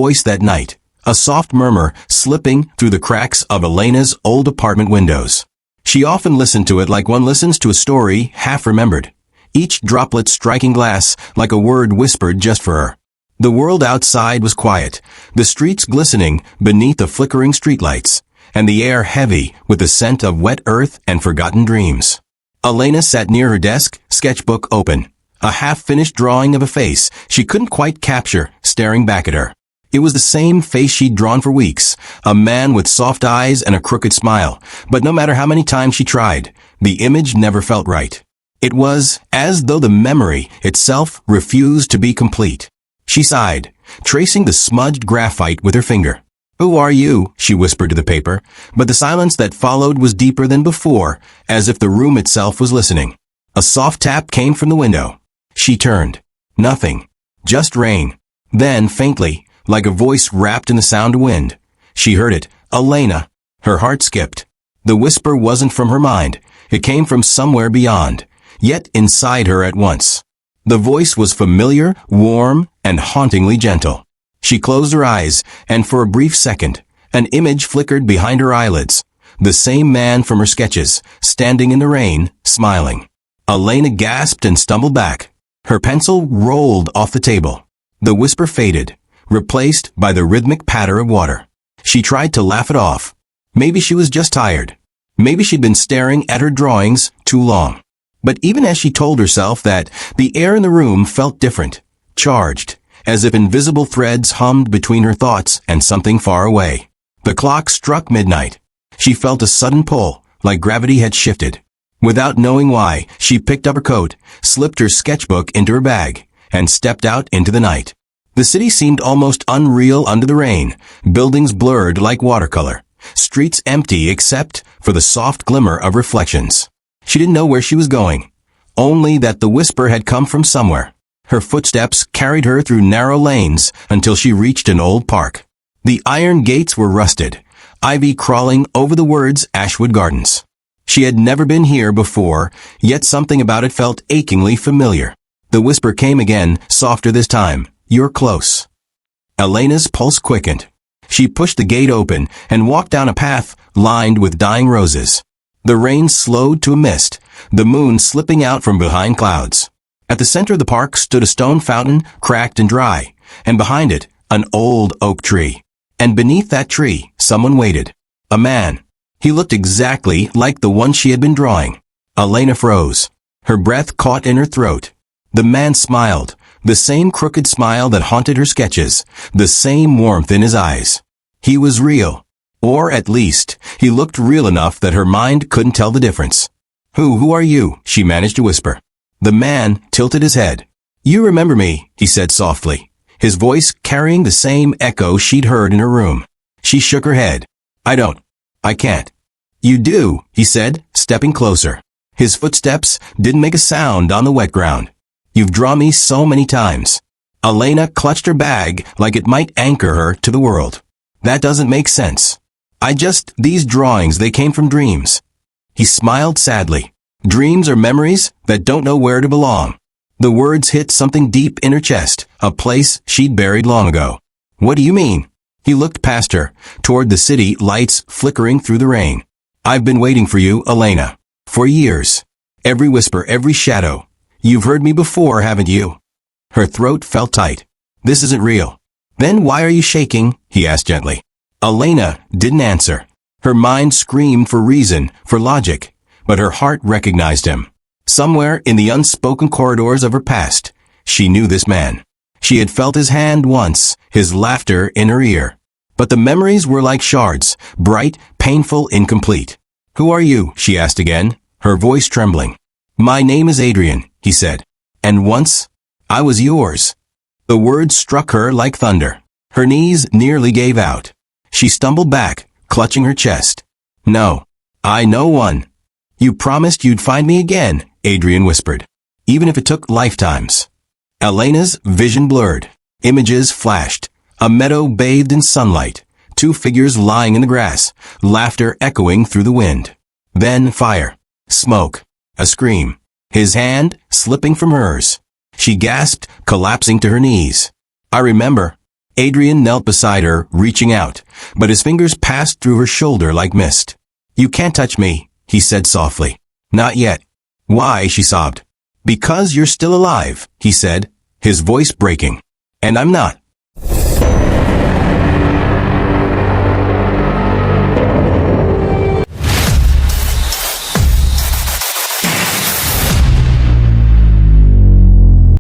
voice that night, a soft murmur slipping through the cracks of Elena's old apartment windows. She often listened to it like one listens to a story half remembered, each droplet striking glass like a word whispered just for her. The world outside was quiet, the streets glistening beneath the flickering streetlights, and the air heavy with the scent of wet earth and forgotten dreams. Elena sat near her desk, sketchbook open, a half-finished drawing of a face she couldn't quite capture staring back at her. It was the same face she'd drawn for weeks, a man with soft eyes and a crooked smile, but no matter how many times she tried, the image never felt right. It was as though the memory itself refused to be complete. She sighed, tracing the smudged graphite with her finger. "Who are you?" she whispered to the paper, but the silence that followed was deeper than before, as if the room itself was listening. A soft tap came from the window. She turned. Nothing. Just rain. Then, faintly, like a voice wrapped in the sound of wind, she heard it. "Elena." Her heart skipped. The whisper wasn't from her mind. It came from somewhere beyond, yet inside her at once. The voice was familiar, warm, and hauntingly gentle. She closed her eyes, and for a brief second, an image flickered behind her eyelids. The same man from her sketches, standing in the rain, smiling. Elena gasped and stumbled back. Her pencil rolled off the table. The whisper faded, replaced by the rhythmic patter of water. She tried to laugh it off. Maybe she was just tired. Maybe she'd been staring at her drawings too long. But even as she told herself that, the air in the room felt different, charged, as if invisible threads hummed between her thoughts and something far away. The clock struck midnight. She felt a sudden pull, like gravity had shifted. Without knowing why, she picked up her coat, slipped her sketchbook into her bag, and stepped out into the night. The city seemed almost unreal under the rain, buildings blurred like watercolor, streets empty except for the soft glimmer of reflections. She didn't know where she was going, only that the whisper had come from somewhere. Her footsteps carried her through narrow lanes until she reached an old park. The iron gates were rusted, ivy crawling over the words Ashwood Gardens. She had never been here before, yet something about it felt achingly familiar. The whisper came again, softer this time. "You're close." Elena's pulse quickened. She pushed the gate open and walked down a path lined with dying roses. The rain slowed to a mist, the moon slipping out from behind clouds. At the center of the park stood a stone fountain, cracked and dry, and behind it, an old oak tree. And beneath that tree, someone waited. A man. He looked exactly like the one she had been drawing. Elena froze. Her breath caught in her throat. The man smiled, the same crooked smile that haunted her sketches, the same warmth in his eyes. He was real. Or, at least, he looked real enough that her mind couldn't tell the difference. Who are you?" she managed to whisper. The man tilted his head. "You remember me," he said softly, his voice carrying the same echo she'd heard in her room. She shook her head. I can't." "You do," he said, stepping closer. His footsteps didn't make a sound on the wet ground. "You've drawn me so many times." Elena clutched her bag like it might anchor her to the world. "That doesn't make sense. These drawings, they came from dreams." He smiled sadly. "Dreams are memories that don't know where to belong." The words hit something deep in her chest, a place she'd buried long ago. "What do you mean?" He looked past her, toward the city lights flickering through the rain. "I've been waiting for you, Elena. For years. Every whisper, every shadow. You've heard me before, haven't you?" Her throat felt tight. "This isn't real." "Then why are you shaking?" he asked gently. Elena didn't answer. Her mind screamed for reason, for logic, but her heart recognized him. Somewhere in the unspoken corridors of her past, she knew this man. She had felt his hand once, his laughter in her ear. But the memories were like shards, bright, painful, incomplete. "Who are you?" she asked again, her voice trembling. "My name is Adrian," he said. "And once, I was yours." The words struck her like thunder. Her knees nearly gave out. She stumbled back, clutching her chest. "No, I know one." "You promised you'd find me again," Adrian whispered. "Even if it took lifetimes." Elena's vision blurred. Images flashed. A meadow bathed in sunlight. Two figures lying in the grass. Laughter echoing through the wind. Then fire. Smoke. A scream. His hand slipping from hers. She gasped, collapsing to her knees. "I remember." Adrian knelt beside her, reaching out, but his fingers passed through her shoulder like mist. "You can't touch me," he said softly. "Not yet." "Why?" she sobbed. "Because you're still alive," he said, his voice breaking. "And I'm not."